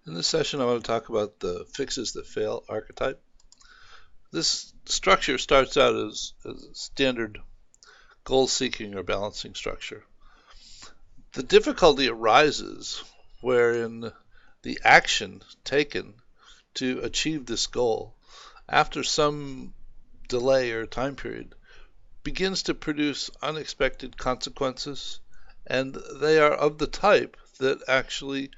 In this session, I want to talk about the fixes that fail archetype. This structure starts out as a standard goal-seeking or balancing structure. The difficulty arises wherein the action taken to achieve this goal, after some delay or time period, begins to produce unexpected consequences, and they are of the type that actually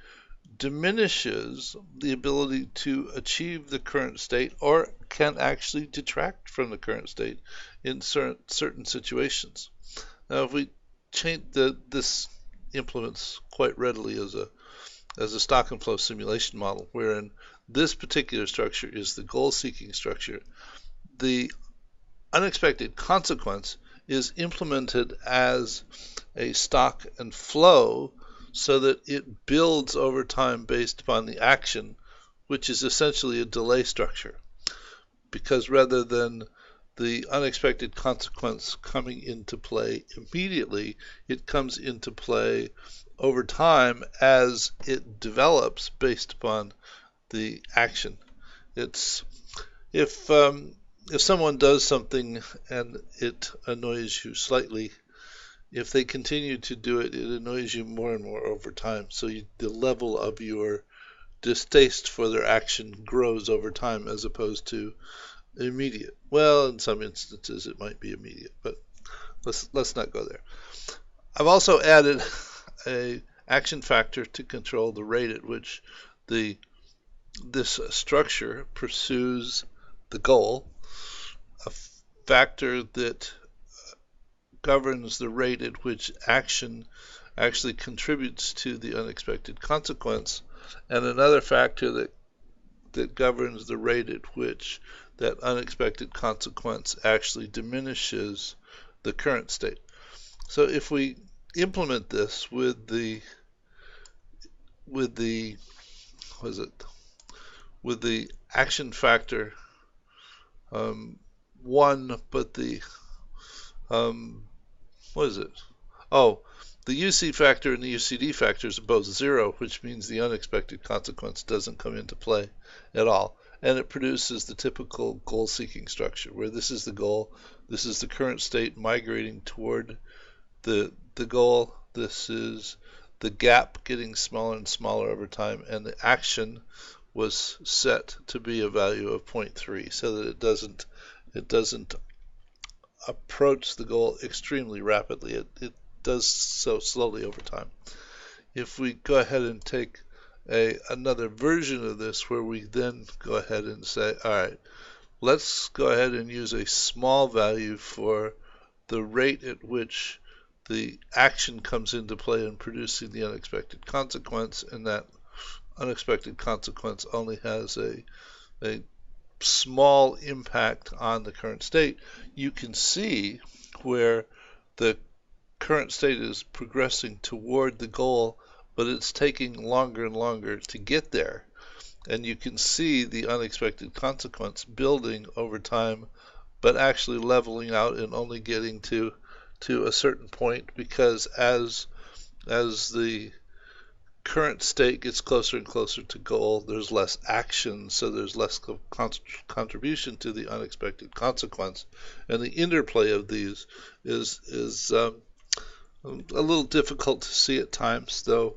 diminishes the ability to achieve the current state or can actually detract from the current state in certain situations. Now, if we change this implements quite readily as a stock and flow simulation model, wherein this particular structure is the goal-seeking structure. The unexpected consequence is implemented as a stock and flow so that it builds over time based upon the action, which is essentially a delay structure. Because rather than the unexpected consequence coming into play immediately, it comes into play over time as it develops based upon the action. It's if someone does something and it annoys you slightly, if they continue to do it, it annoys you more and more over time. So the level of your distaste for their action grows over time as opposed to immediate. Well, in some instances it might be immediate, but let's not go there. I've also added a action factor to control the rate at which this structure pursues the goal, a factor that governs the rate at which action actually contributes to the unexpected consequence, and another factor that governs the rate at which that unexpected consequence actually diminishes the current state. So if we implement this with the action factor 1, but the what is it? Oh, the UC factor and the UCD factors are both 0, which means the unexpected consequence doesn't come into play at all. And it produces the typical goal-seeking structure, where this is the goal, this is the current state migrating toward the goal, this is the gap getting smaller and smaller over time, and the action was set to be a value of 0.3 so that it doesn't approach the goal extremely rapidly. It does so slowly over time. If we go ahead and take another version of this where we then go ahead and say, all right, let's go ahead and use a small value for the rate at which the action comes into play in producing the unexpected consequence, and that unexpected consequence only has a small impact on the current state, you can see where the current state is progressing toward the goal, but it's taking longer and longer to get there. And you can see the unexpected consequence building over time, but actually leveling out and only getting to a certain point, because as the current state gets closer and closer to goal, there's less action, so there's less contribution to the unexpected consequence. And the interplay of these is a little difficult to see at times, though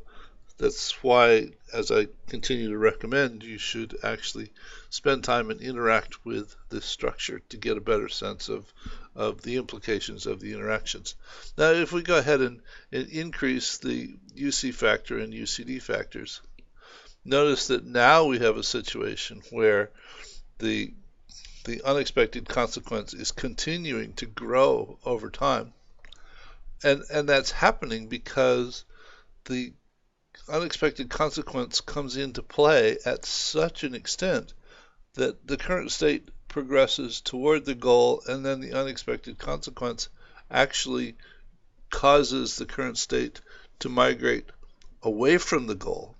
that's why, as I continue to recommend, you should actually spend time and interact with this structure to get a better sense of the implications of the interactions. Now, if we go ahead and increase the UC factor and UCD factors, notice that now we have a situation where the unexpected consequence is continuing to grow over time. And that's happening because the unexpected consequence comes into play at such an extent that the current state progresses toward the goal, and then the unexpected consequence actually causes the current state to migrate away from the goal,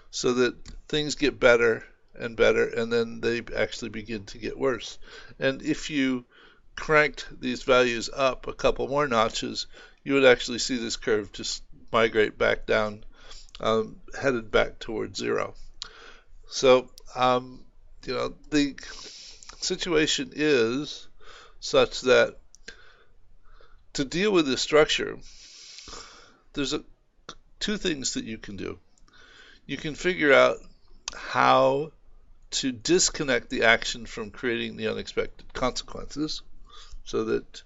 so that things get better and better, and then they actually begin to get worse. And if you cranked these values up a couple more notches, you would actually see this curve just migrate back down, headed back towards 0. So, the situation is such that to deal with this structure, there's two things that you can do. You can figure out how to disconnect the action from creating the unexpected consequences, so that,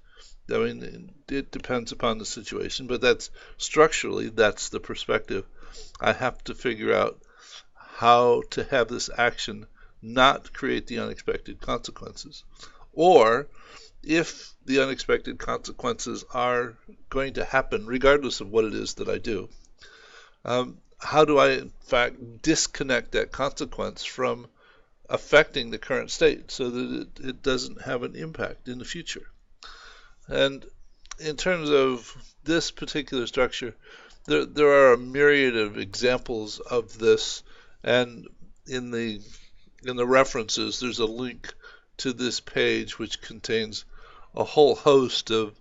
I mean, it depends upon the situation, but that's structurally, that's the perspective. I have to figure out how to have this action not create the unexpected consequences. Or if the unexpected consequences are going to happen, regardless of what it is that I do, how do I, in fact, disconnect that consequence from affecting the current state so that it doesn't have an impact in the future? And in terms of this particular structure, there are a myriad of examples of this, and in the references, there's a link to this page which contains a whole host of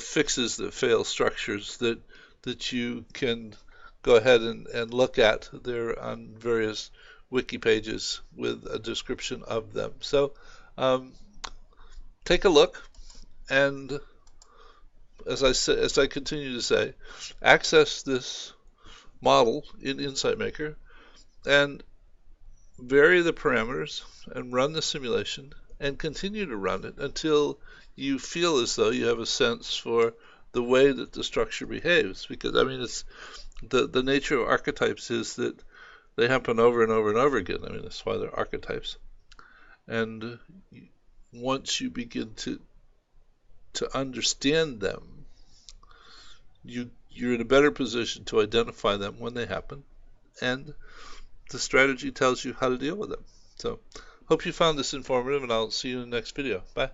fixes that fail structures that you can go ahead and look at. They're on various wiki pages with a description of them. So take a look, and as I continue to say, access this model in Insight Maker and vary the parameters and run the simulation and continue to run it until you feel as though you have a sense for the way that the structure behaves. Because, I mean, it's the nature of archetypes is that they happen over and over and over again. I mean, that's why they're archetypes. And once you begin to understand them, you're in a better position to identify them when they happen, and the strategy tells you how to deal with them. So, hope you found this informative, and I'll see you in the next video. Bye.